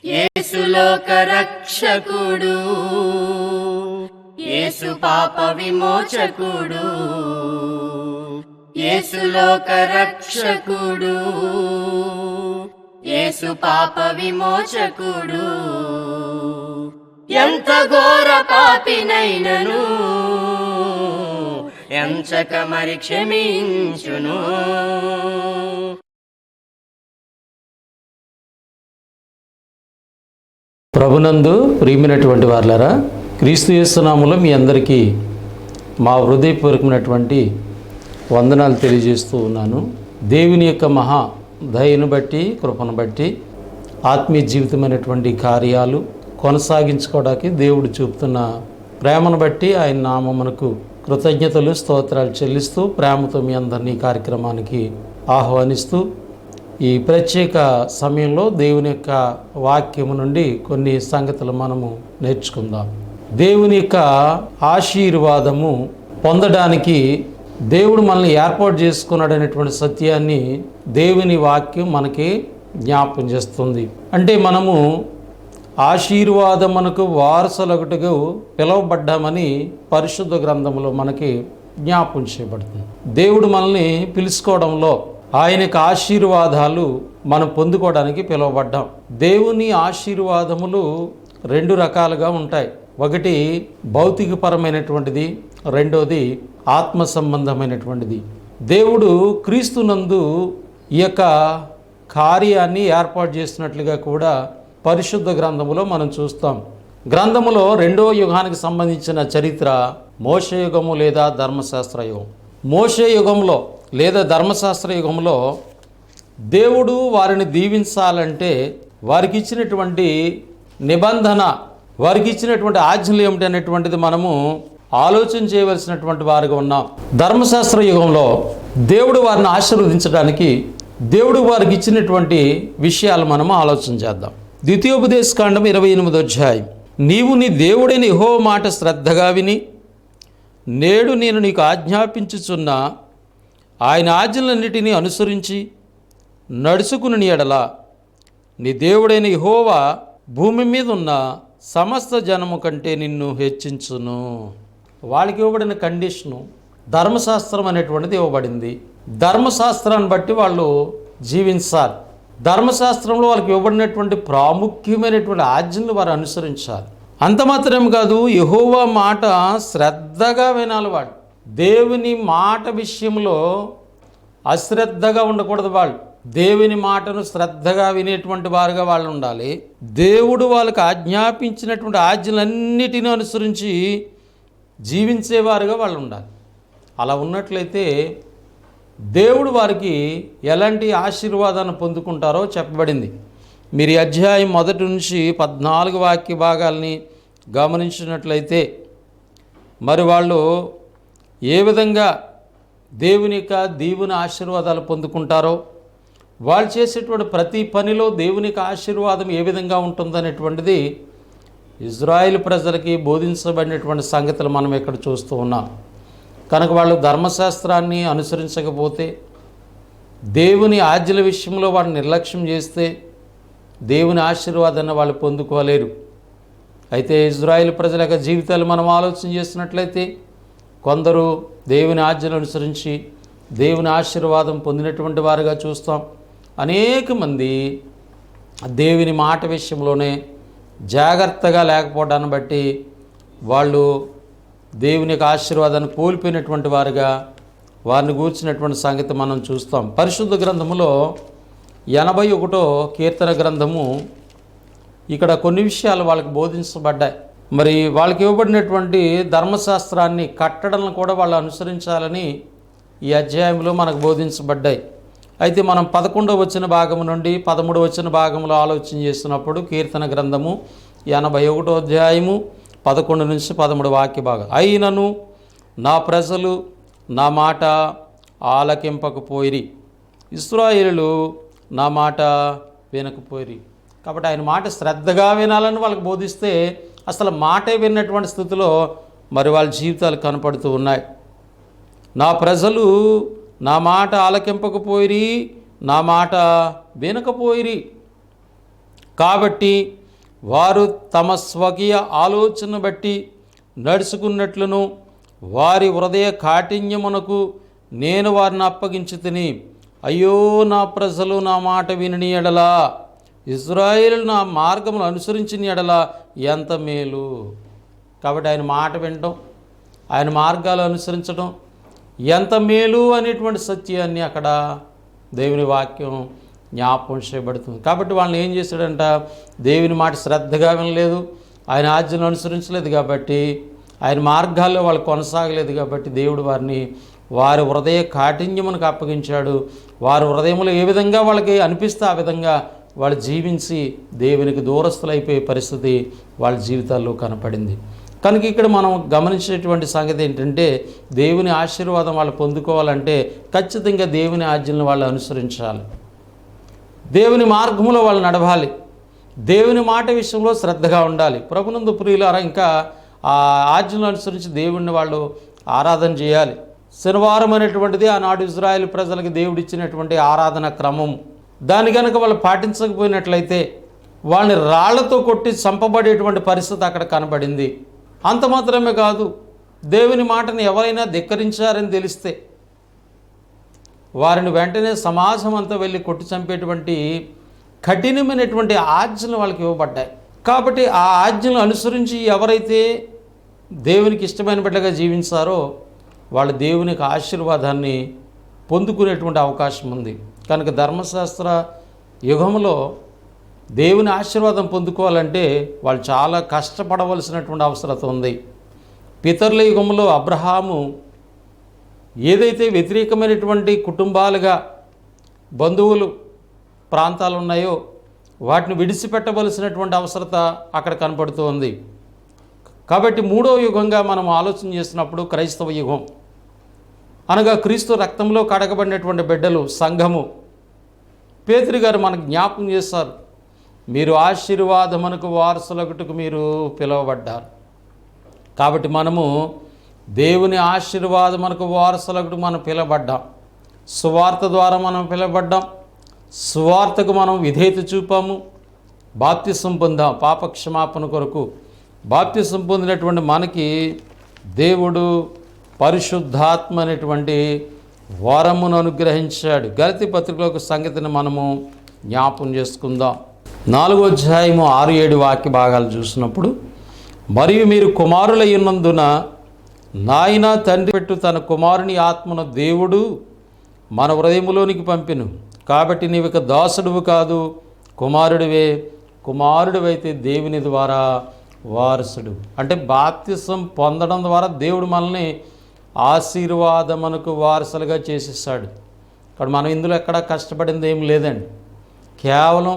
యేసు లోక రక్షకుడు, యేసు పాప విమోచకుడు, యేసు లోక రక్షకుడు, యేసు పాప విమోచకుడు. ఎంత ఘోర పాపినైనను ఎంచక మరి క్షమించును. ప్రభునందు ప్రియమైనటువంటి వారలారా, క్రీస్తు యేసు నామములో మీ అందరికీ మా హృదయపూర్వకమైనటువంటి వందనాలు తెలియజేస్తూ ఉన్నాను. దేవుని యొక్క మహా దయను బట్టి, కృపను బట్టి ఆత్మీయ జీవితమైనటువంటి కార్యాలు కొనసాగించుకోవడానికి దేవుడు చూపుతున్న ప్రేమను బట్టి ఆయన నామమునకు కృతజ్ఞతలు, స్తోత్రాలు చెల్లిస్తూ ప్రేమతో మీ అందరినీ కార్యక్రమానికి ఆహ్వానిస్తూ ఈ ప్రత్యేక సమయంలో దేవుని యొక్క వాక్యము నుండి కొన్ని సంగతులు మనము నేర్చుకుందాం. దేవుని యొక్క ఆశీర్వాదము పొందడానికి దేవుడు మనల్ని ఏర్పాటు చేసుకున్నాడనేటువంటి సత్యాన్ని దేవుని వాక్యం మనకి జ్ఞాపకం చేస్తుంది. అంటే మనము ఆశీర్వాదమునకు వారసులగుటకు పిలువబడ్డామని పరిశుద్ధ గ్రంథంలో మనకి జ్ఞాపకం చేయబడుతుంది. దేవుడు మనల్ని పిలుచుకోవడంలో ఆయనకు ఆశీర్వాదాలు మనం పొందుకోవడానికి పిలువబడ్డాం. దేవుని ఆశీర్వాదములు రెండు రకాలుగా ఉంటాయి. ఒకటి భౌతికపరమైనటువంటిది, రెండోది ఆత్మ సంబంధమైనటువంటిది. దేవుడు క్రీస్తునందు ఈ యొక్క కార్యాన్ని ఏర్పాటు చేసినట్లుగా కూడా పరిశుద్ధ గ్రంథములో మనం చూస్తాం. గ్రంథములో రెండో యుగానికి సంబంధించిన చరిత్ర మోషే యుగము లేదా ధర్మశాస్త్ర యుగం. మోషే యుగంలో లేదా ధర్మశాస్త్ర యుగంలో దేవుడు వారిని దీవించాలంటే వారికి ఇచ్చినటువంటి నిబంధన, వారికి ఇచ్చినటువంటి ఆజ్ఞలు ఏమిటి అనేటువంటిది మనము ఆలోచన చేయవలసినటువంటి వారుగా ఉన్నాం. ధర్మశాస్త్ర యుగంలో దేవుడు వారిని ఆశీర్వదించడానికి దేవుడు వారికి ఇచ్చినటువంటి విషయాలు మనము ఆలోచన చేద్దాం. ద్వితీయోపదేశకాండం 28వ అధ్యాయం. నీవు నీ దేవుడైన యెహోవా మాట శ్రద్ధగా విని నేడు నేను నీకు ఆజ్ఞాపించుచున్న ఆయన ఆజ్ఞలన్నిటినీ అనుసరించి నడుచుకుని ఎడల నీ దేవుడైన యెహోవా భూమి మీద ఉన్న సమస్త జనము కంటే నిన్ను హెచ్చించును. వాళ్ళకి ఇవ్వబడిన కండిషను ధర్మశాస్త్రం అనేటువంటిది ఇవ్వబడింది. ధర్మశాస్త్రాన్ని బట్టి వాళ్ళు జీవించాలి. ధర్మశాస్త్రంలో వాళ్ళకి ఇవ్వబడినటువంటి ప్రాముఖ్యమైనటువంటి ఆజ్ఞలు వారు అనుసరించాలి. అంత మాత్రమే కాదు, యెహోవా మాట శ్రద్ధగా వినాలి. వాళ్ళు దేవుని మాట విషయంలో అశ్రద్ధగా ఉండకూడదు. వాళ్ళు దేవుని మాటను శ్రద్ధగా వినేటువంటి వారుగా వాళ్ళు ఉండాలి. దేవుడు వాళ్ళకి ఆజ్ఞాపించినటువంటి ఆజ్ఞలన్నిటిని అనుసరించి జీవించేవారుగా వాళ్ళు ఉండాలి. అలా ఉన్నట్లయితే దేవుడు వారికి ఎలాంటి ఆశీర్వాదాన్ని పొందుకుంటారో చెప్పబడింది. మీరు ఈ అధ్యాయం 1 నుంచి 14 వాక్య భాగాల్ని గమనించినట్లయితే మరి వాళ్ళు ఏ విధంగా దేవుని యొక్క దీవుని ఆశీర్వాదాలు పొందుకుంటారో, వాళ్ళు చేసేటువంటి ప్రతి పనిలో దేవుని యొక్క ఆశీర్వాదం ఏ విధంగా ఉంటుందనేటువంటిది ఇజ్రాయేల్ ప్రజలకి బోధించబడినటువంటి సంగతులు మనం ఇక్కడ చూస్తూ ఉన్నాం. కనుక వాళ్ళు ధర్మశాస్త్రాన్ని అనుసరించకపోతే, దేవుని ఆజ్ఞల విషయంలో వాళ్ళు నిర్లక్ష్యం చేస్తే దేవుని ఆశీర్వాదాన్ని వాళ్ళు పొందుకోలేరు. అయితే ఇజ్రాయేల్ ప్రజల యొక్క జీవితాలు మనం ఆలోచన చేసినట్లయితే కొందరు దేవుని ఆజ్ఞలు అనుసరించి దేవుని ఆశీర్వాదం పొందినటువంటి వారుగా చూస్తాం. అనేక మంది దేవుని మాట విషయంలోనే జాగ్రత్తగా లేకపోవడాన్ని బట్టి వాళ్ళు దేవుని యొక్క ఆశీర్వాదాన్ని కోల్పోయినటువంటి వారుగా వారిని గూర్చినటువంటి సంగతి మనం చూస్తాం. పరిశుద్ధ గ్రంథములో 81వ కీర్తన గ్రంథము ఇక్కడ కొన్ని విషయాలు వాళ్ళకి బోధించబడ్డాయి. మరి వాళ్ళకి ఇవ్వబడినటువంటి ధర్మశాస్త్రాన్ని, కట్టడలను కూడా వాళ్ళు అనుసరించాలని ఈ అధ్యాయంలో మనకు బోధించబడ్డాయి. అయితే మనం 11వ వచన భాగం నుండి 13వ వచన భాగంలో ఆలోచన చేసినప్పుడు కీర్తన గ్రంథము 81వ అధ్యాయము 11 నుంచి 13 వాక్య భాగం. అయినను నా ప్రజలు నా మాట ఆలకింపకపోయిరి, ఇశ్రాయేలులు నా మాట వినకపోయిరి. కాబట్టి ఆయన మాట శ్రద్ధగా వినాలని వాళ్ళకి బోధిస్తే అసలు మాటే విన్నటువంటి స్థితిలో మరి వాళ్ళ జీవితాలు కనపడుతూ ఉన్నాయి. నా ప్రజలు నా మాట ఆలకింపకపోయిరి, నా మాట వినకపోయిరి. కాబట్టి వారు తమ స్వకీయ ఆలోచన బట్టి నడుచుకున్నట్లును వారి హృదయ కాఠిన్యమునకు నేను వారిని అప్పగించి తిని, అయ్యో నా ప్రజలు నా మాట వినని ఎడలా, ఇశ్రాయేలు నా మార్గమును అనుసరించిన ఎడలా ఎంత మేలు. కాబట్టి ఆయన మాట వినటం, ఆయన మార్గాలు అనుసరించడం ఎంత మేలు అనేటువంటి సత్యాన్ని అక్కడ దేవుని వాక్యం జ్ఞాపకం చేయబడుతుంది. కాబట్టి వాళ్ళని ఏం చేశాడంట, దేవుని మాట శ్రద్ధగా వినలేదు, ఆయన ఆజ్ఞను అనుసరించలేదు, కాబట్టి ఆయన మార్గాల్లో వాళ్ళు కొనసాగలేదు, కాబట్టి దేవుడు వారిని వారి హృదయ కాఠిన్యమునకు అప్పగించాడు. వారి హృదయంలో ఏ విధంగా వాళ్ళకి అనిపిస్తే ఆ విధంగా వాళ్ళు జీవించి దేవునికి దూరస్తులైపోయే పరిస్థితి వాళ్ళ జీవితాల్లో కనపడింది. కనుక ఇక్కడ మనం గమనించేటువంటి సంగతి ఏంటంటే, దేవుని ఆశీర్వాదం వాళ్ళు పొందుకోవాలంటే ఖచ్చితంగా దేవుని ఆజ్ఞలను వాళ్ళు అనుసరించాలి, దేవుని మార్గంలో వాళ్ళు నడవాలి, దేవుని మాట విషయంలో శ్రద్ధగా ఉండాలి. ప్రభునందు ప్రియులారా, ఇంకా ఆ ఆజ్ఞలను అనుసరించి దేవుణ్ణి వాళ్ళు ఆరాధన చేయాలి. శనివారం అనేటువంటిది ఆనాడు ఇజ్రాయేల్ ప్రజలకు దేవుడిచ్చినటువంటి ఆరాధన క్రమం. దాని కనుక వాళ్ళు పాటించకపోయినట్లయితే వాళ్ళని రాళ్లతో కొట్టి చంపబడేటువంటి పరిస్థితి అక్కడ కనబడింది. అంత మాత్రమే కాదు, దేవుని మాటను ఎవరైనా ధిక్కరించారని తెలిస్తే వారిని వెంటనే సమాజం అంతా వెళ్ళి కొట్టి చంపేటువంటి కఠినమైనటువంటి ఆజ్ఞలు వాళ్ళకి ఇవ్వబడ్డాయి. కాబట్టి ఆ ఆజ్ఞలు అనుసరించి ఎవరైతే దేవునికి ఇష్టమైన బిడ్డగా జీవించారో వాళ్ళు దేవునికి ఆశీర్వాదాన్ని పొందుకునేటువంటి అవకాశం ఉంది. కనుక ధర్మశాస్త్ర యుగంలో దేవుని ఆశీర్వాదం పొందుకోవాలంటే వాళ్ళు చాలా కష్టపడవలసినటువంటి అవసరం ఉంది. పితరుల యుగంలో అబ్రహాము ఏదైతే వ్యతిరేకమైనటువంటి కుటుంబాలుగా బంధువులు ప్రాంతాలు ఉన్నాయో వాటిని విడిచిపెట్టవలసినటువంటి అవసరత అక్కడ కనపడుతూ ఉంది. కాబట్టి మూడో యుగంగా మనం ఆలోచన చేసినప్పుడు క్రైస్తవ యుగం అనగా క్రీస్తు రక్తంలో కడగబడినటువంటి బిడ్డలు, సంఘము. పేతురు గారు మనకు జ్ఞాపకం చేస్తారు, మీరు ఆశీర్వాదమునకు వారసులగుటకు మీరు పిలువబడ్డారు. కాబట్టి మనము దేవుని ఆశీర్వాదమునకు వారసులగుటకు మనం పిలువబడ్డాం. సువార్త ద్వారా మనం పిలువబడ్డాం, సువార్తకు మనం విధేయత చూపాము, బాప్తిసం పొందాం పాప క్షమాపణ కొరకు. బాప్తిసం పొందినటువంటి మనకి దేవుడు పరిశుద్ధాత్మ అనేటువంటి వరమును అనుగ్రహించాడు. గలతీ పత్రికలోకి సంగతిని మనము జ్ఞాపకం చేసుకుందాం. 4వ అధ్యాయము 6-7 వాక్య భాగాలు చూసినప్పుడు, మరియు మీరు కుమారులై ఉన్నందున నాయన తండ్రి పెట్టు తన కుమారుని ఆత్మను దేవుడు మన హృదయములోనికి పంపెను. కాబట్టి నీవు ఇక దాసుడువు కాదు, కుమారుడివే. కుమారుడివైతే దేవుని ద్వారా వారసుడు. అంటే బాప్తిసం పొందడం ద్వారా దేవుడు మనల్ని ఆశీర్వాదమునకు వారసులుగా చేసేసాడు. ఇక్కడ మనం ఇందులో ఎక్కడా కష్టపడింది ఏం లేదండి. కేవలం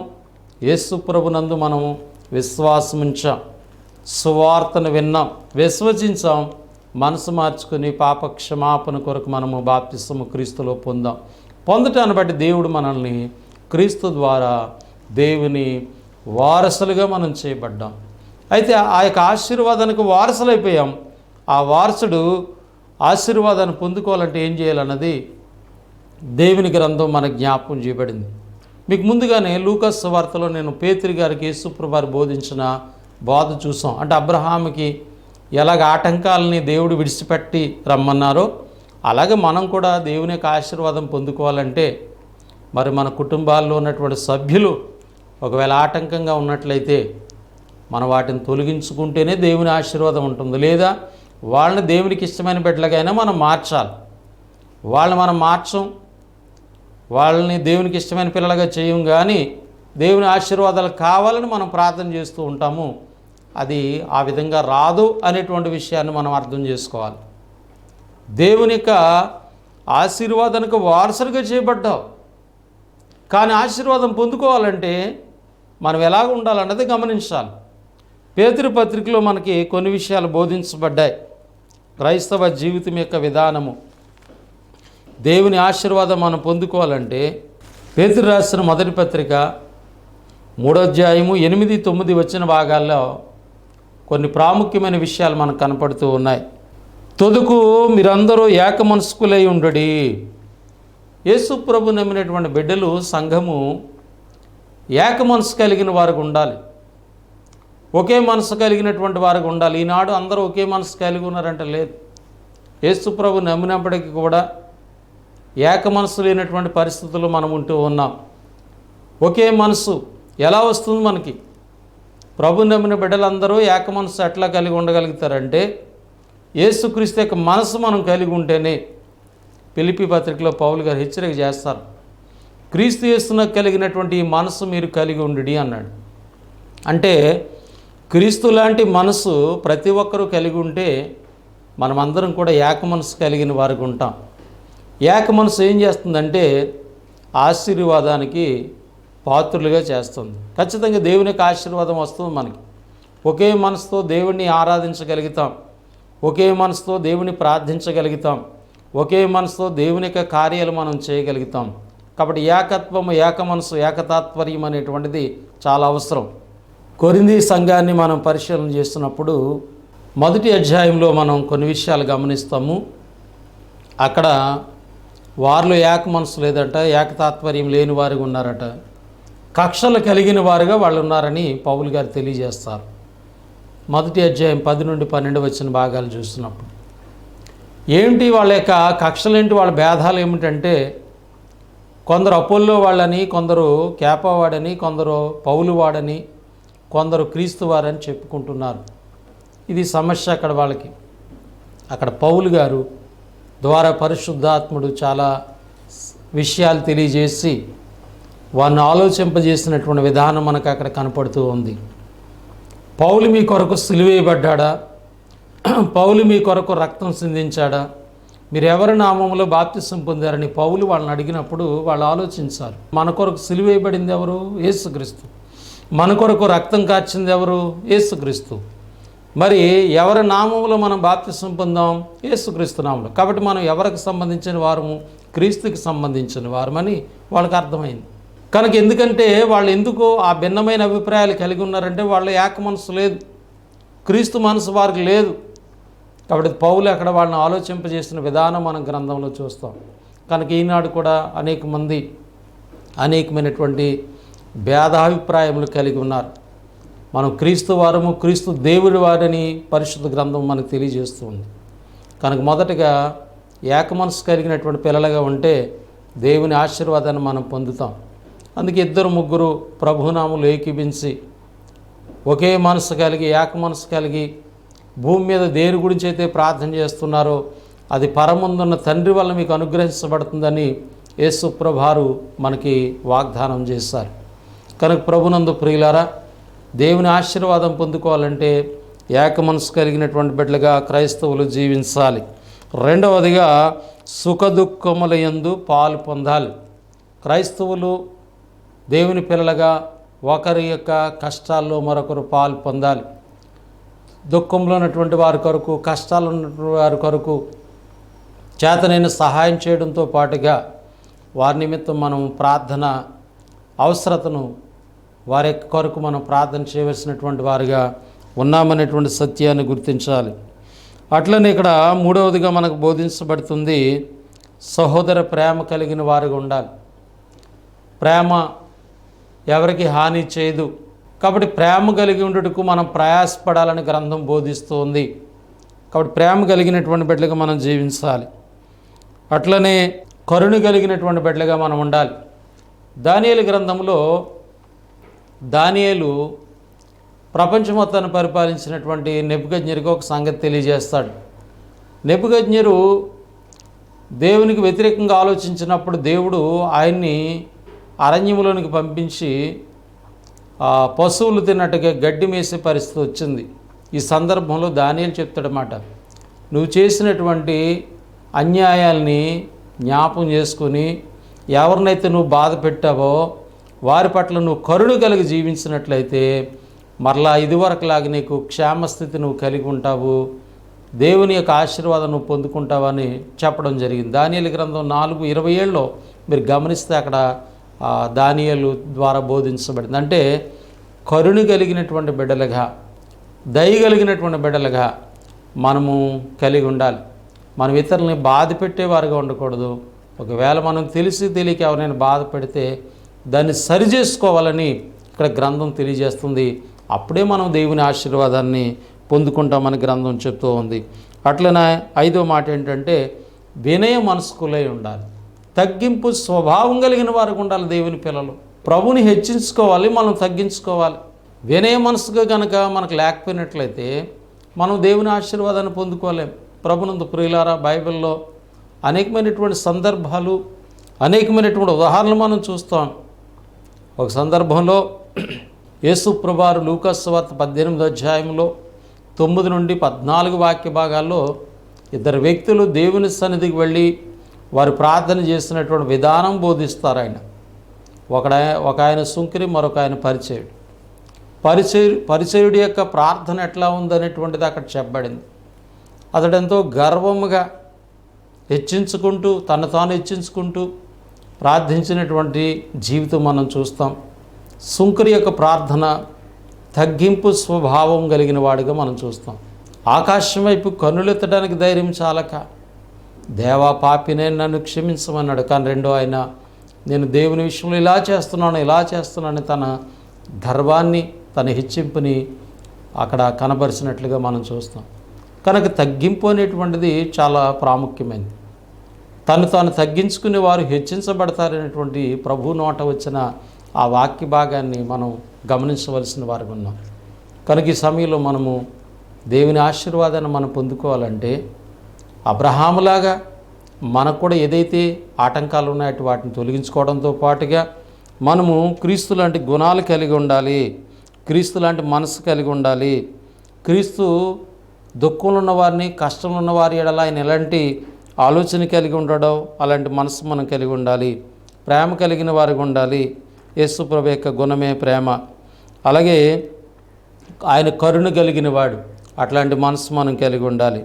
యేసు ప్రభునందు మనం విశ్వాసం ఉంచాం, సువార్తను విన్నాం, విశ్వసించాం, మనసు మార్చుకుని పాప క్షమాపణ కొరకు మనము బాప్తిసము క్రీస్తులో పొందాం. పొందటాన్ని బట్టి దేవుడు మనల్ని క్రీస్తు ద్వారా దేవుని వారసులుగా మనం చేయబడ్డాం. అయితే ఆ యొక్క ఆశీర్వాదానికి వారసులైపోయాం. ఆ వారసుడు ఆశీర్వాదాన్ని పొందుకోవాలంటే ఏం చేయాలన్నది దేవుని గ్రంథం మనకు జ్ఞాపకం చేయబడింది. మీకు ముందుగానే లూకాసు వార్తలో నేను పేతురు గారికి యేసుప్రభువు వారు బోధించిన బోధ చూసాం. అంటే అబ్రహాముకి ఎలాగ ఆటంకాలని దేవుడు విడిచిపెట్టి రమ్మన్నారో అలాగే మనం కూడా దేవుని యొక్క ఆశీర్వాదం పొందుకోవాలంటే మరి మన కుటుంబాల్లో ఉన్నటువంటి సభ్యులు ఒకవేళ ఆటంకంగా ఉన్నట్లయితే మనం వాటిని తొలగించుకుంటేనే దేవుని ఆశీర్వాదం ఉంటుంది. లేదా వాళ్ళని దేవునికి ఇష్టమైన బిడ్డలుగైనా మనం మార్చాలి. వాళ్ళని మనం మార్చం, వాళ్ళని దేవునికి ఇష్టమైన పిల్లలుగా చేయం, కానీ దేవుని ఆశీర్వాదాలు కావాలని మనం ప్రార్థన చేస్తూ ఉంటాము. అది ఆ విధంగా రాదు అనేటువంటి విషయాన్ని మనం అర్థం చేసుకోవాలి. దేవుని యొక్క ఆశీర్వాదానికి వారసులుగా చేయబడ్డావు, కానీ ఆశీర్వాదం పొందుకోవాలంటే మనం ఎలాగ ఉండాలన్నది గమనించాలి. పేతురు పత్రికలో మనకి కొన్ని విషయాలు బోధించబడ్డాయి. క్రైస్తవ జీవితం యొక్క విధానము, దేవుని ఆశీర్వాదం మనం పొందుకోవాలంటే పేతురు రాసిన మొదటి పత్రిక 3వ అధ్యాయము 8-9 వచ్చిన భాగాల్లో కొన్ని ప్రాముఖ్యమైన విషయాలు మనకు కనపడుతూ ఉన్నాయి. తొదుకు మీరందరూ ఏక మనస్కులై ఉండడి. యేసు ప్రభు నమ్మినటువంటి బిడ్డలు, సంఘము ఏక మనసు కలిగిన వారికి ఉండాలి. ఒకే మనసు కలిగినటువంటి వారికి ఉండాలి. ఈనాడు అందరూ ఒకే మనసు కలిగి ఉన్నారంటే లేదు. యేసు ప్రభు నమ్మినప్పటికీ కూడా ఏక మనసు లేనటువంటి పరిస్థితుల్లో మనం ఉంటూ ఉన్నాం. ఒకే మనసు ఎలా వస్తుంది మనకి? ప్రభు నమ్మిన బిడ్డలందరూ ఏక మనసు ఎట్లా కలిగి ఉండగలుగుతారంటే యేసుక్రీస్తు యొక్క మనసు మనం కలిగి ఉంటేనే. ఫిలిప్పీ పత్రికలో పౌలు గారు హెచ్చరిక చేస్తారు. క్రీస్తు యేసునకు కలిగినటువంటి ఈ మనసు మీరు కలిగి ఉండి అన్నాడు. అంటే క్రీస్తు లాంటి మనసు ప్రతి ఒక్కరూ కలిగి ఉంటే మనమందరం కూడా ఏక మనసు కలిగిన వారికి ఉంటాం. ఏక మనసు ఏం చేస్తుందంటే ఆశీర్వాదానికి పాత్రులుగా చేస్తుంది. ఖచ్చితంగా దేవుని యొక్క ఆశీర్వాదం వస్తుంది మనకి. ఒకే మనసుతో దేవుణ్ణి ఆరాధించగలుగుతాం. ఒకే మనసుతో దేవుని ప్రార్థించగలుగుతాం. ఒకే మనసుతో దేవుని యొక్క కార్యాలు మనం చేయగలుగుతాం. కాబట్టి ఏకత్వము, ఏక మనసు, ఏకతాత్పర్యం అనేటువంటిది చాలా అవసరం. కొరింథీ సంఘాన్ని మనం పరిశీలన చేస్తున్నప్పుడు మొదటి అధ్యాయంలో మనం కొన్ని విషయాలు గమనిస్తాము. అక్కడ వారిలో ఏక మనసు లేదట, ఏకతాత్పర్యం లేని వారుగా ఉన్నారట, కక్షలు కలిగిన వారుగా వాళ్ళు ఉన్నారని పౌలు గారు తెలియజేస్తారు. మొదటి అధ్యాయం 10 నుండి 12 వచ్చిన భాగాలు చూస్తున్నప్పుడు ఏంటి వాళ్ళ యొక్క కక్షలేంటి, వాళ్ళ భేదాలు ఏమిటంటే కొందరు అపోల్లో వాళ్ళని, కొందరు కేపా వాడని, కొందరు పౌలు వాడని, కొందరు క్రీస్తు వారని చెప్పుకుంటున్నారు. ఇది సమస్య అక్కడ వాళ్ళకి. అక్కడ పౌలు గారు ద్వారా పరిశుద్ధాత్ముడు చాలా విషయాలు తెలియజేసి వారిని ఆలోచింపజేసినటువంటి విధానం మనకు అక్కడ కనపడుతూ ఉంది. పౌలు మీ కొరకు సిలువేయబడ్డాడా? పౌలు మీ కొరకు రక్తం సిందించాడా? మీరు ఎవరి నామములో బాప్తిసం పొందారని పౌలు వాళ్ళని అడిగినప్పుడు వాళ్ళు ఆలోచించారు. మన కొరకు సిలువేయబడింది ఎవరు? యేసుక్రీస్తు. మన కొరకు రక్తం కార్చింది ఎవరు? యేసుక్రీస్తు. మరి ఎవరి నామములో మనం బాప్తిసం పొందాం? యేసుక్రీస్తు నామములో. కాబట్టి మనం ఎవరికి సంబంధించిన వారము? క్రీస్తుకి సంబంధించిన వారమని వాళ్ళకి అర్థమైంది. కనుక ఎందుకంటే వాళ్ళు ఎందుకు ఆ భిన్నమైన అభిప్రాయాలు కలిగి ఉన్నారంటే వాళ్ళు ఏక మనసు లేదు, క్రీస్తు మనసు వారికి లేదు. కాబట్టి పౌలు అక్కడ వాళ్ళని ఆలోచింపజేసిన విధానం మనం గ్రంథంలో చూస్తాం. కనుక ఈనాడు కూడా అనేక మంది అనేకమైనటువంటి భేదాభిప్రాయములు కలిగి ఉన్నారు. మనం క్రీస్తు వారము, క్రీస్తు దేవుడి వారని పరిశుద్ధ గ్రంథం మనకు తెలియజేస్తుంది. కనుక మొదటగా ఏక మనసు కలిగినటువంటి పిల్లలుగా ఉంటే దేవుని ఆశీర్వాదాన్ని మనం పొందుతాం. అందుకే 2-3 ప్రభునాములు ఏకీభించి ఒకే మనసు కలిగి, ఏక మనసు కలిగి భూమి మీద దేని గురించి అయితే ప్రార్థన చేస్తున్నారో అది పరమందున్న తండ్రి వల్ల మీకు అనుగ్రహించబడుతుందని యేసు ప్రభువారు మనకి వాగ్దానం చేశారు. కనుక ప్రభునందు ప్రియులారా, దేవుని ఆశీర్వాదం పొందుకోవాలంటే ఏక మనసు కలిగినటువంటి బిడ్డలుగా క్రైస్తవులు జీవించాలి. రెండవదిగా సుఖదుఖముల యందు పాలు పొందాలి. క్రైస్తవులు దేవుని పిల్లలుగా ఒకరి యొక్క కష్టాల్లో మరొకరు పాలు పొందాలి. దుఃఖంలో ఉన్నటువంటి వారి కొరకు, కష్టాలు ఉన్నటువంటి వారి కొరకు చేతనైన సహాయం చేయడంతో పాటుగా వారి నిమిత్తం మనం ప్రార్థన అవసరతను వారి కొరకు మనం ప్రార్థన చేయవలసినటువంటి వారిగా ఉన్నామనేటువంటి సత్యాన్ని గుర్తించాలి. అట్లనే ఇక్కడ మూడవదిగా మనకు బోధించబడుతుంది సహోదర ప్రేమ కలిగిన వారిగా ఉండాలి. ప్రేమ ఎవరికి హాని చేయదు. కాబట్టి ప్రేమ కలిగి ఉండటకు మనం ప్రయాసపడాలని గ్రంథం బోధిస్తుంది. కాబట్టి ప్రేమ కలిగినటువంటి బిడ్డలుగా మనం జీవించాలి. అట్లనే కరుణ కలిగినటువంటి బిడ్డలుగా మనం ఉండాలి. దానియేలు గ్రంథంలో దానియేలు ప్రపంచం మొత్తాన్ని పరిపాలించినటువంటి నెబుకద్నెజరుకు ఒక సంగతి తెలియజేస్తాడు. నెబుకద్నెజరు దేవునికి వ్యతిరేకంగా ఆలోచించినప్పుడు దేవుడు ఆయన్ని అరణ్యములోనికి పంపించి పశువులు తిన్నట్టుగా గడ్డి మేసే పరిస్థితి వచ్చింది. ఈ సందర్భంలో దానియేలు చెప్తాడన్నమాట, నువ్వు చేసినటువంటి అన్యాయాల్ని జ్ఞాపం చేసుకొని ఎవరినైతే నువ్వు బాధ పెట్టావో వారి పట్ల నువ్వు కరుణ కలిగి జీవించినట్లయితే మరలా ఇదివరకులాగా నీకు క్షేమస్థితి నువ్వు కలిగి ఉంటావు, దేవుని యొక్క ఆశీర్వాదం నువ్వు పొందుకుంటావని చెప్పడం జరిగింది. దానియేలు గ్రంథం 4:27లో మీరు గమనిస్తే అక్కడ దానియేలు ద్వారా బోధించబడింది. అంటే కరుణ కలిగినటువంటి బిడ్డలుగా, దయ కలిగినటువంటి బిడ్డలుగా మనము కలిగి ఉండాలి. మనం ఇతరులని బాధ పెట్టేవారుగా ఉండకూడదు. ఒకవేళ మనం తెలిసి తెలియక ఎవరైనా బాధ పెడితే దాన్ని సరి చేసుకోవాలని ఇక్కడ గ్రంథం తెలియజేస్తుంది. అప్పుడే మనం దేవుని ఆశీర్వాదాన్ని పొందుకుంటామని గ్రంథం చెప్తూ ఉంది. అట్లనే 5వ మాట ఏంటంటే వినయ మనస్కులై ఉండాలి. తగ్గింపు స్వభావం కలిగిన వారికి ఉండాలి. దేవుని పిల్లలు ప్రభుని హెచ్చించుకోవాలి, మనం తగ్గించుకోవాలి. వినయ మనసుగా కనుక మనకు లేకపోయినట్లయితే మనం దేవుని ఆశీర్వాదాన్ని పొందుకోలేం. ప్రభునందు ప్రియులారా, బైబిల్లో అనేకమైనటువంటి సందర్భాలు, అనేకమైనటువంటి ఉదాహరణలు మనం చూస్తాం. ఒక సందర్భంలో యేసు ప్రభువారు లూకాసు సువార్త 18వ అధ్యాయంలో 9 నుండి 14 వాక్య భాగాల్లో ఇద్దరు వ్యక్తులు దేవుని సన్నిధికి వెళ్ళి వారు ప్రార్థన చేసినటువంటి విధానం బోధిస్తారు. ఒక ఆయన సుంకరి, మరొక ఆయన పరిచయుడు. పరిచయుడి యొక్క ప్రార్థన ఎట్లా ఉందనేటువంటిది అక్కడ చెప్పబడింది. అతడెంతో గర్వముగా హెచ్చించుకుంటూ, తను తాను హెచ్చించుకుంటూ ప్రార్థించినటువంటి జీవితం మనం చూస్తాం. సుంకరి యొక్క ప్రార్థన తగ్గింపు స్వభావం కలిగిన వాడిగా మనం చూస్తాం. ఆకాశం వైపు కన్నులెత్తడానికి ధైర్యం చాలక, దేవా పాపినే నన్ను క్షమించమన్నాడు. కానీ రెండో ఆయన, నేను దేవుని విషయంలో ఇలా చేస్తున్నాను తన గర్వాన్ని, తన హెచ్చింపుని అక్కడ కనబరిచినట్లుగా మనం చూస్తాం. కనుక తగ్గింపు అనేటువంటిది చాలా ప్రాముఖ్యమైనది. తాను తగ్గించుకునే వారు హెచ్చించబడతారనేటువంటి ప్రభు నోట వచ్చిన ఆ వాక్య భాగాన్ని మనం గమనించవలసిన వారు ఉన్నాం. కనుక ఈ సమయంలో మనము దేవుని ఆశీర్వాదాన్ని మనం పొందుకోవాలంటే అబ్రహాములాగా మనకు కూడా ఏదైతే ఆటంకాలు ఉన్నాయో వాటిని తొలగించుకోవడంతో పాటుగా మనము క్రీస్తు లాంటి గుణాలు కలిగి ఉండాలి, క్రీస్తు లాంటి మనసు కలిగి ఉండాలి. క్రీస్తు దుఃఖంలో ఉన్నవారిని, కష్టంలో ఉన్నవారి ఎడల ఆయన ఎలాంటి ఆలోచన కలిగి ఉండడం, అలాంటి మనసు మనం కలిగి ఉండాలి. ప్రేమ కలిగిన వారికి ఉండాలి. యేసు ప్రభు యొక్క గుణమే ప్రేమ. అలాగే ఆయన కరుణ కలిగిన వాడు, అట్లాంటి మనసు మనం కలిగి ఉండాలి.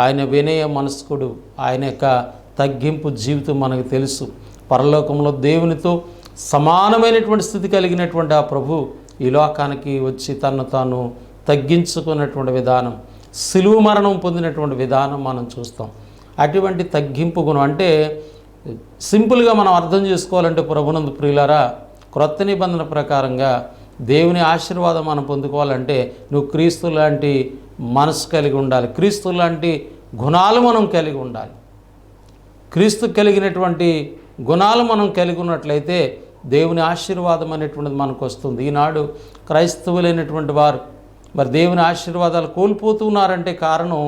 ఆయన వినయ మనస్కుడు, ఆయన యొక్క తగ్గింపు జీవితం మనకు తెలుసు. పరలోకంలో దేవునితో సమానమైనటువంటి స్థితి కలిగినటువంటి ఆ ప్రభు ఈ లోకానికి వచ్చి తను తాను తగ్గించుకున్నటువంటి విధానం, సిలువ మరణం పొందినటువంటి విధానం మనం చూస్తాం. అటువంటి తగ్గింపు గుణం అంటే సింపుల్గా మనం అర్థం చేసుకోవాలంటే, ప్రభునందు ప్రియులారా, క్రొత్త నిబంధన ప్రకారంగా దేవుని ఆశీర్వాదం మనం పొందుకోవాలంటే నువ్వు క్రీస్తు లాంటి మనసు కలిగి ఉండాలి, క్రీస్తు లాంటి గుణాలు మనం కలిగి ఉండాలి. క్రీస్తు కలిగినటువంటి గుణాలు మనం కలిగి ఉన్నట్లయితే దేవుని ఆశీర్వాదం అనేటువంటిది మనకు వస్తుంది. ఈనాడు క్రైస్తవులైనటువంటి వారు మరి దేవుని ఆశీర్వాదాలు కోల్పోతున్నారంటే కారణం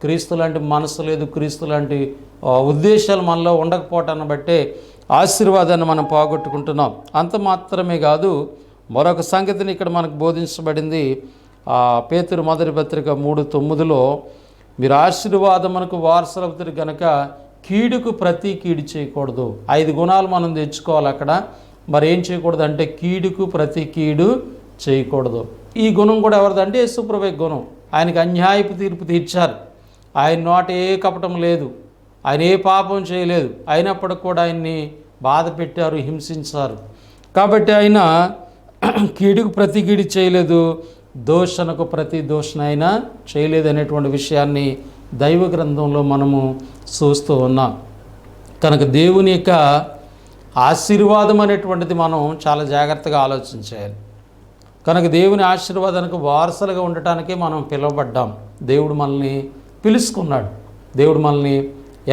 క్రీస్తు లాంటి మనసు లేదు, క్రీస్తు లాంటి ఉద్దేశాలు మనలో ఉండకపోవటాన్ని బట్టే ఆశీర్వాదాన్ని మనం పోగొట్టుకుంటున్నాం. అంత మాత్రమే కాదు, మరొక సంగతిని ఇక్కడ మనకు బోధించబడింది. పేతురు మొదటి పత్రిక 3:9లో మీరు ఆశీర్వాదమునకు వారసులవుతారు కనుక కీడుకు ప్రతి కీడు చేయకూడదు. 5 గుణాలు మనం తెచ్చుకోవాలి అక్కడ. మరి ఏం చేయకూడదు అంటే కీడుకు ప్రతి కీడు చేయకూడదు. ఈ గుణం కూడా ఎవరిదంటే యేసు ప్రభువు గుణం. ఆయనకి అన్యాయపు తీర్పు తీర్చారు. ఆయన నోట ఏ కపటం లేదు, ఆయన ఏ పాపం చేయలేదు, అయినప్పటికి కూడా ఆయన్ని బాధ పెట్టారు, హింసించారు. కాబట్టి ఆయన కీడుకు ప్రతి కీడు చేయలేదు, దోషణకు ప్రతి దోషణ అయినా చేయలేదు అనేటువంటి విషయాన్ని దైవ గ్రంథంలో మనము చూస్తూ ఉన్నాం. కనుక దేవుని యొక్క ఆశీర్వాదం అనేటువంటిది మనం చాలా జాగ్రత్తగా ఆలోచించాలి. కనుక దేవుని ఆశీర్వాదానికి వారసులుగా ఉండటానికే మనం పిలువబడ్డాం. దేవుడు మనల్ని పిలుచుకున్నాడు, దేవుడు మనల్ని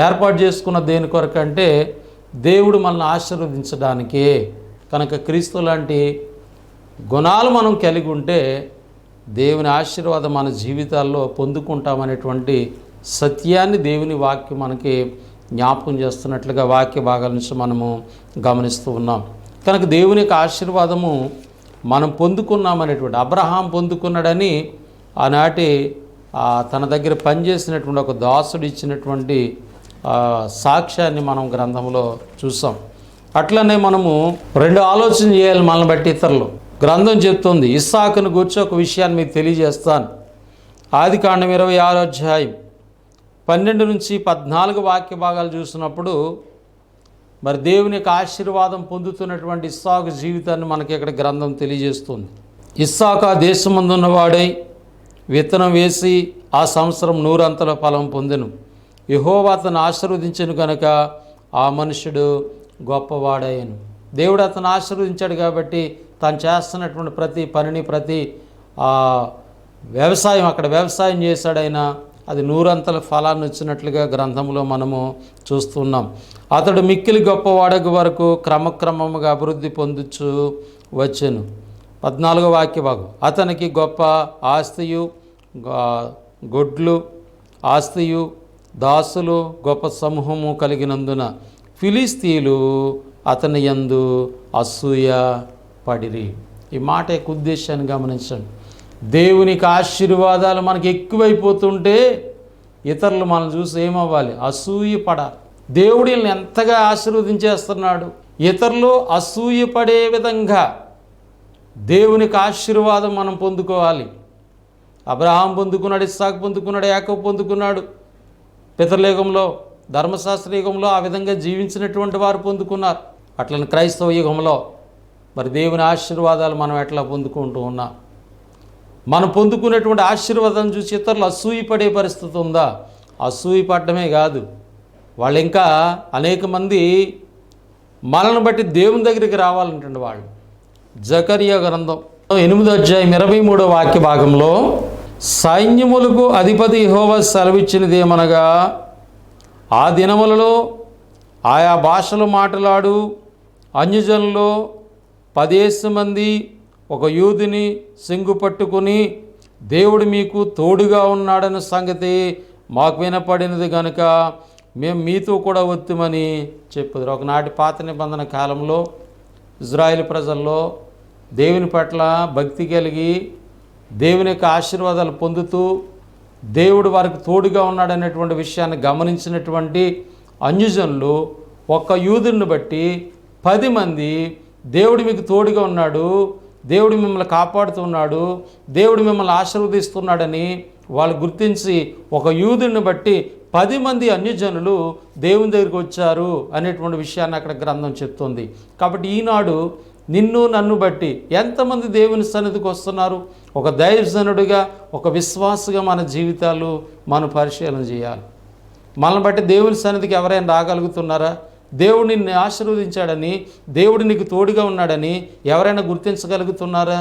ఏర్పాటు చేసుకున్న దేని కొరకు అంటే దేవుడు మనల్ని ఆశీర్వదించడానికే. కనుక క్రీస్తు లాంటి గుణాలు మనం కలిగి ఉంటే దేవుని ఆశీర్వాదం మన జీవితాల్లో పొందుకుంటామనేటువంటి సత్యాన్ని దేవుని వాక్యం మనకి జ్ఞాపకం చేస్తున్నట్లుగా వాక్య భాగాల నుంచి మనము గమనిస్తూ ఉన్నాం. కనుక దేవుని యొక్క ఆశీర్వాదము మనం పొందుకున్నామనేటువంటి, అబ్రహాం పొందుకున్నాడని ఆనాటి తన దగ్గర పనిచేసినటువంటి ఒక దాసుడు ఇచ్చినటువంటి సాక్ష్యాన్ని మనం గ్రంథంలో చూసాం. అట్లనే మనము 2 ఆలోచన చేయాలి మనల్ని బట్టి ఇతరులు. గ్రంథం చెప్తుంది, ఇస్సాకును గూర్చి ఒక విషయాన్ని మీకు తెలియజేస్తాను. ఆదికాండం 26వ అధ్యాయం 12 నుంచి 14 వాక్య భాగాలు చూసినప్పుడు మరి దేవుని యొక్క ఆశీర్వాదం పొందుతున్నటువంటి ఇస్సాకు జీవితాన్ని మనకి ఇక్కడ గ్రంథం తెలియజేస్తుంది. ఇస్సాకు ఆ దేశమందున్నవాడై విత్తనం వేసి ఆ సంవత్సరం 100 అంతల ఫలం పొందెను. యెహోవా అతను ఆశీర్వదించెను కనుక ఆ మనుషుడు గొప్పవాడయ్యను. దేవుడు అతను ఆశీర్వదించాడు కాబట్టి తాను చేస్తున్నటువంటి ప్రతి పనిని, ప్రతి వ్యవసాయం, అక్కడ వ్యవసాయం చేశాడు ఆయన, అది నూరంతల ఫలాన్ని వచ్చినట్లుగా గ్రంథంలో మనము చూస్తున్నాం. అతడు మిక్కిలి గొప్పవాడగు వరకు క్రమక్రమముగా అభివృద్ధి పొందుచు వచ్చెను. 14వ వాక్య భాగం. అతనికి గొప్ప ఆస్తియు, గొడ్లు, ఆస్తియు, దాసులు, గొప్ప సమూహము కలిగినందున ఫిలిస్తీయులు అతని యందు అసూయ పడిరి. ఈ మాట యొక్క ఉద్దేశాన్ని గమనించండి. దేవునికి ఆశీర్వాదాలు మనకి ఎక్కువైపోతుంటే ఇతరులు మనం చూసి ఏమవ్వాలి? అసూయ పడాలి. దేవుడు వీళ్ళని ఎంతగా ఆశీర్వదించేస్తున్నాడు, ఇతరులు అసూయ పడే విధంగా దేవునికి ఆశీర్వాదం మనం పొందుకోవాలి. అబ్రహాం పొందుకున్నాడు, ఇస్సాకు పొందుకున్నాడు, యాకోబు పొందుకున్నాడు. పితృయుగంలో, ధర్మశాస్త్ర యుగంలో ఆ విధంగా జీవించినటువంటి వారు పొందుకున్నారు. అట్లని క్రైస్తవ యుగంలో మరి దేవుని ఆశీర్వాదాలు మనం ఎట్లా పొందుకుంటూ ఉన్నాం? మనం పొందుకునేటువంటి ఆశీర్వాదం చూసి ఇతరులు అసూయపడే పరిస్థితి ఉందా? అసూయపడమే కాదు, వాళ్ళు ఇంకా అనేక మంది మనల్ని బట్టి దేవుని దగ్గరికి రావాలంటండి వాళ్ళు. జకరియా గ్రంథం 8వ అధ్యాయం 23వ వాక్య భాగంలో సైన్యములకు అధిపతి యెహోవా సెలవిచ్చినదేమనగా, ఆ దినములలో ఆయా భాషలు మాట్లాడు అన్యజనుల్లో 10 మంది ఒక యూదుని సింగు పట్టుకుని, దేవుడు మీకు తోడుగా ఉన్నాడన్న సంగతి మాకు వినపడినది కనుక మేము మీతో కూడా వత్తుమని చెప్పుదురు. ఒకనాటి పాత నిబంధన కాలంలో ఇజ్రాయేల్ ప్రజల్లో దేవుని పట్ల భక్తి కలిగి దేవుని యొక్క ఆశీర్వాదాలు పొందుతూ దేవుడు వారికి తోడుగా ఉన్నాడనేటువంటి విషయాన్ని గమనించినటువంటి అన్యజనులు ఒక్క యూదుని బట్టి 10 మంది దేవుడు మీకు తోడుగా ఉన్నాడు, దేవుడు మిమ్మల్ని కాపాడుతున్నాడు, దేవుడు మిమ్మల్ని ఆశీర్వదిస్తున్నాడని వాళ్ళు గుర్తించి ఒక యూదుని బట్టి 10 మంది అన్యజనులు దేవుని దగ్గరికి వచ్చారు అనేటువంటి విషయాన్ని అక్కడ గ్రంథం చెప్తుంది. కాబట్టి ఈనాడు నిన్ను నన్ను బట్టి ఎంతమంది దేవుని సన్నిధికి వస్తున్నారు? ఒక దైవజనుడిగా, ఒక విశ్వాసగా మన జీవితాలు మనం పరిశీలన చేయాలి. మనల్ని బట్టి దేవుని సన్నిధికి ఎవరైనా రాగలుగుతున్నారా? దేవుడు నిన్ను ఆశీర్వదించాడని, దేవుడు నీకు తోడుగా ఉన్నాడని ఎవరైనా గుర్తించగలుగుతున్నారా?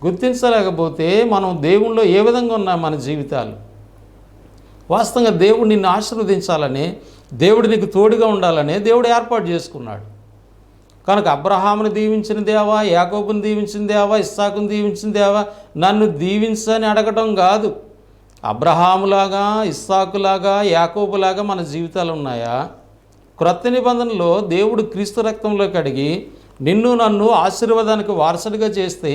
గుర్తించలేకపోతే మనం దేవునిలో ఏ విధంగా ఉన్నాం? మన జీవితాలు వాస్తవంగా దేవుడు నిన్ను ఆశీర్వదించాలని, దేవుడు నీకు తోడుగా ఉండాలని దేవుడు ఏర్పాటు చేసుకున్నాడు. కనుక అబ్రహామును దీవించిన దేవా, యాకోబుని దీవించిన దేవా, ఇస్సాకుని దీవించిన దేవా, నన్ను దీవించని అడగటం కాదు. అబ్రహాములాగా, ఇస్సాకులాగా, యాకోబులాగా మన జీవితాలు ఉన్నాయా? క్రొత్త నిబంధనలో దేవుడు క్రీస్తు రక్తంలో కడిగి నిన్ను నన్ను ఆశీర్వాదానికి వారసుడిగా చేస్తే,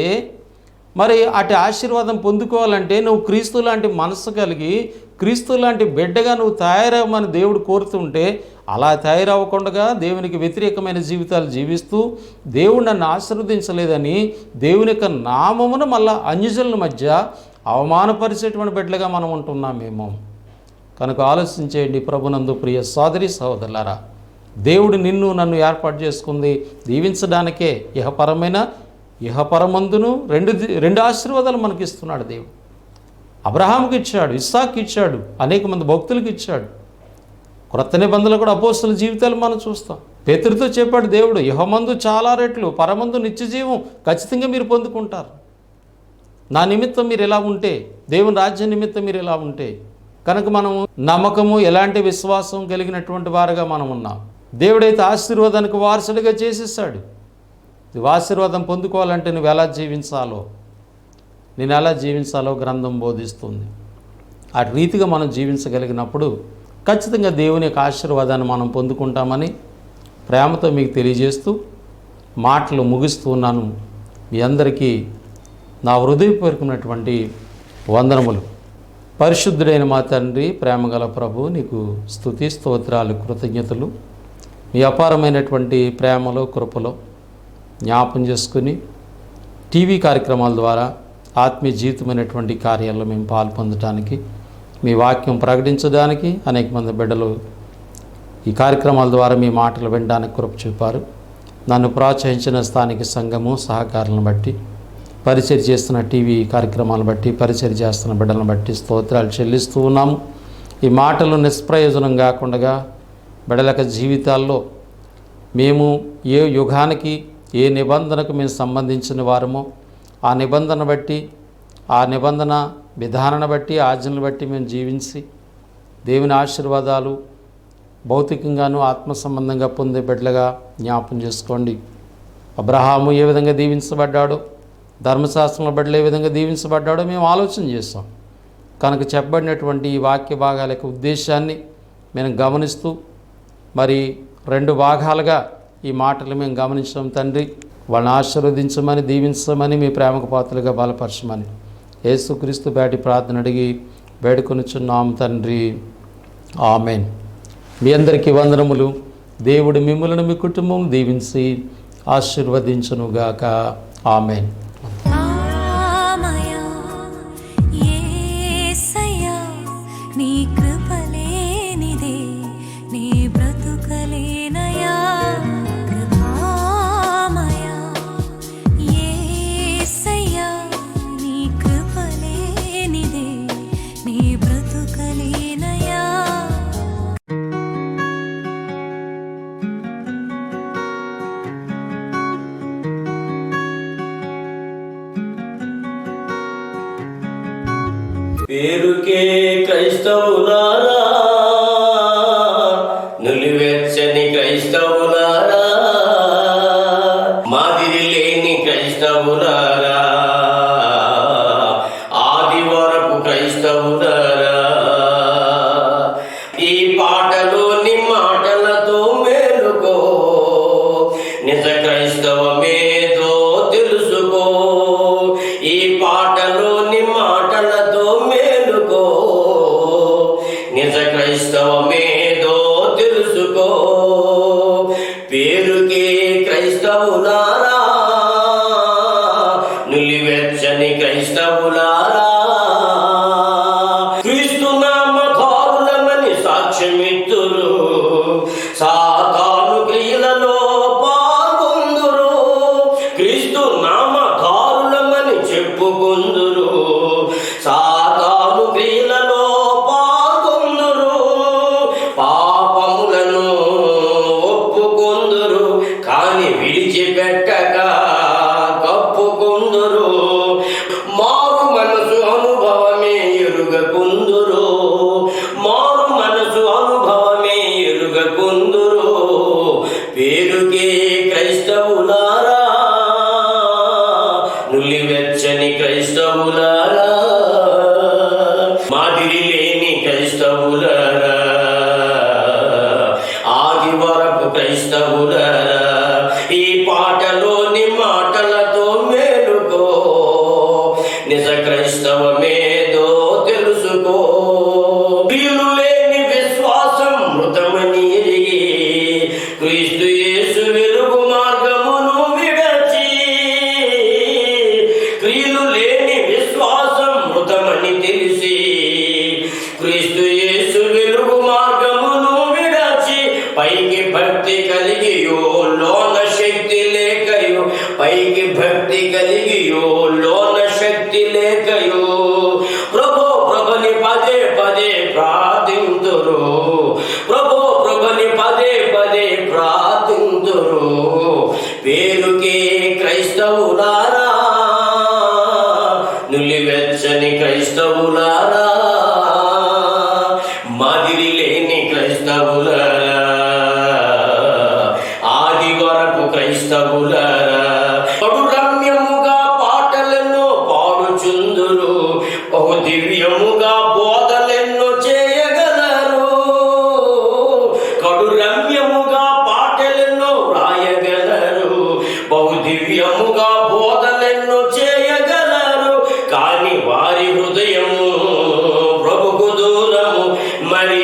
మరి అటు ఆశీర్వాదం పొందుకోవాలంటే నువ్వు క్రీస్తు లాంటి మనసు కలిగి, క్రీస్తు లాంటి బిడ్డగా నువ్వు తయారవ్వమని దేవుడు కోరుతుంటే, అలా తయారవ్వకుండా దేవునికి వ్యతిరేకమైన జీవితాలు జీవిస్తూ దేవుడు నన్ను ఆశీర్వదించలేదని దేవుని యొక్క నామమును మళ్ళా అన్యజనుల మధ్య అవమానపరిచేటువంటి బిడ్డలుగా మనం ఉంటున్నామేమో. కనుక ఆలోచించేయండి ప్రభునందు ప్రియ సోదరి సహోదరులారా. దేవుడు నిన్ను నన్ను ఏర్పాటు చేసుకుంది దీవించడానికే. ఇహపరమందును రెండు ఆశీర్వాదాలు మనకి ఇస్తున్నాడు దేవుడు. అబ్రహాముకి ఇచ్చాడు, ఇస్సాకు ఇచ్చాడు, అనేక మంది భక్తులకు ఇచ్చాడు. క్రొత్త నిబంధనలు కూడా అపోస్తల జీవితాలు మనం చూస్తాం. పేతురుతో చెప్పాడు దేవుడు, ఇహమందు చాలా రెట్లు, పరమందు నిత్యజీవం ఖచ్చితంగా మీరు పొందుకుంటారు. నా నిమిత్తం మీరు ఎలా ఉంటే, దేవుని రాజ్యం నిమిత్తం మీరు ఎలా ఉంటే. కనుక మనము నమ్మకము, ఎలాంటి విశ్వాసం కలిగినటువంటి వారుగా మనం ఉన్నాం. దేవుడైతే ఆశీర్వాదానికి వారసుడిగా చేసేసాడు. నువ్వు ఆశీర్వాదం పొందుకోవాలంటే నువ్వు ఎలా జీవించాలో, నేను ఎలా జీవించాలో గ్రంథం బోధిస్తుంది. ఆ రీతిగా మనం జీవించగలిగినప్పుడు ఖచ్చితంగా దేవుని యొక్క ఆశీర్వాదాన్ని మనం పొందుకుంటామని ప్రేమతో మీకు తెలియజేస్తూ మాటలు ముగిస్తూ ఉన్నాను. మీ అందరికీ నా హృదయపూర్వకమైనటువంటి వందనములు. పరిశుద్ధుడైన మా తండ్రి, ప్రేమగల ప్రభు, నీకు స్తుతి స్తోత్రాలు, కృతజ్ఞతలు. మీ అపారమైనటువంటి ప్రేమలో, కృపలో జ్ఞాపం చేసుకుని టీవీ కార్యక్రమాల ద్వారా ఆత్మీయ జీవితమైనటువంటి కార్యాల్లో మేము పాల్పొందడానికి, మీ వాక్యం ప్రకటించడానికి అనేక మంది బిడ్డలు ఈ కార్యక్రమాల ద్వారా మీ మాటలు వినడానికి కృప చూపారు. నన్ను ప్రోత్సహించిన స్థానిక సంఘము సహకారాలను బట్టి, పరిచయం చేస్తున్న టీవీ కార్యక్రమాలను బట్టి, పరిచయం చేస్తున్న బిడ్డలను బట్టి స్తోత్రాలు చెల్లిస్తూ ఉన్నాము. ఈ మాటలు నిష్ప్రయోజనం కాకుండా బిడ్డల జీవితాల్లో మేము ఏ యుగానికి ఏ నిబంధనకు మేము సంబంధించిన వారమో ఆ నిబంధన బట్టి ఆ నిబంధన విధానాన్ని బట్టి ఆజ్ఞలను బట్టి మేము జీవించి దేవుని ఆశీర్వాదాలు భౌతికంగాను ఆత్మ సంబంధంగా పొందే బిడ్డలుగా జ్ఞాపం చేసుకోండి. అబ్రహాము ఏ విధంగా దీవించబడ్డాడో, ధర్మశాస్త్రంలో బిడ్డలు ఏ విధంగా దీవించబడ్డాడో మేము ఆలోచన చేస్తాం. కనుక చెప్పబడినటువంటి ఈ వాక్య భాగాల యొక్క ఉద్దేశాన్ని మేము గమనిస్తూ మరి 2 భాగాలుగా ఈ మాటలు మేము గమనించాం. తండ్రి, వాళ్ళని ఆశీర్వదించమని, దీవించమని, మీ ప్రేమకు పాత్రలుగా బలపరచమని యేసుక్రీస్తు బేటి ప్రార్థన అడిగి వేడుకొనుచున్నాం తండ్రి. ఆమెన్. మీ అందరికీ వందనములు. దేవుడు మిమ్ములను మీ కుటుంబం దీవించి ఆశీర్వదించునుగాక. ఆమెన్. పేరుకే క్రైస్తవులారా, నులివెచ్చని క్రైస్తవులారా, మాదిరి లేని క్రైస్తవులారా, ఆది వరకు క్రైస్తవులారా, ఈ పాటలోని మాటలతో మేలుకో, నిజ క్రైస్తవమేదో తెలుసుకో. ఈ పాటలోని మాటలతో మేలుకో, నిజ క్రైస్తవమేదో తెలుసుకో. పేరుకే క్రైస్తవులారా, నులివెచ్చని క్రైస్తవులారా, క్రీస్తు నామధారులమని సాక్ష్యమిత్తురు, సాతాను క్రియలలో పాల్గొందురు. క్రీస్తు నామధారులమని చెప్పుకుందురు, సాతాను క్రియలలో పాల్గొందురు. పాపములను ఒప్పుకొందురు, కాని విడిచిపెట్టక కప్పుకొందురు. మారు మనసు అనుభవమే ఎరుగకుందురు, మారు మనసు అనుభవమే ఎరుగకుందురు. పేరుకే క్రైస్తవులారా, నులివెచ్చని క్రైస్తవులారా, మాదిరి లేని క్రైస్తవులారా, ఆది వరకు క్రైస్తవులారా, ఈ పాటలోని మాటలతో మేలుకో, నిజ క్రైస్తవమేదో తెలుసుకో. క్రియలు లేని విశ్వాసం మృతమని ఎరిగి, క్రీస్తు యేసు వెలుగు మార్గమును విడచి, క్రియలు లేని విశ్వాసం మృతమని తెలిసి, క్రీస్తు యేసు వెలుగు మార్గమును విడచి, పైకి భక్తి కలిగియో లోన శక్తి లేకయో, పైకి భక్తి కలిగియో లోన శక్తి లేకయో, ప్రభో ప్రభుని పదే పదే ప్రార్థింతురు, ప్రభో ప్రభుని పదే పదే ప్రార్థింతురు. పేరుకే క్రైస్తవులారా, నులివెచ్చని క్రైస్తవులారా, మాదిరి లేని క్రైస్తవులారా, ఆది వరకు క్రైస్తవులారా, పడు రమ్యముగా పాటలెన్నో పాడుచుందురు, బహు దివ్యముగా బోధలెన్నో చేయగలరు. కడు రమ్యముగా పాటలెన్నో రాయగలరు, బహు దివ్యముగా బోధలెన్నో చేయగలరు. కాని వారి హృదయము ప్రభుకు దూరము, మరి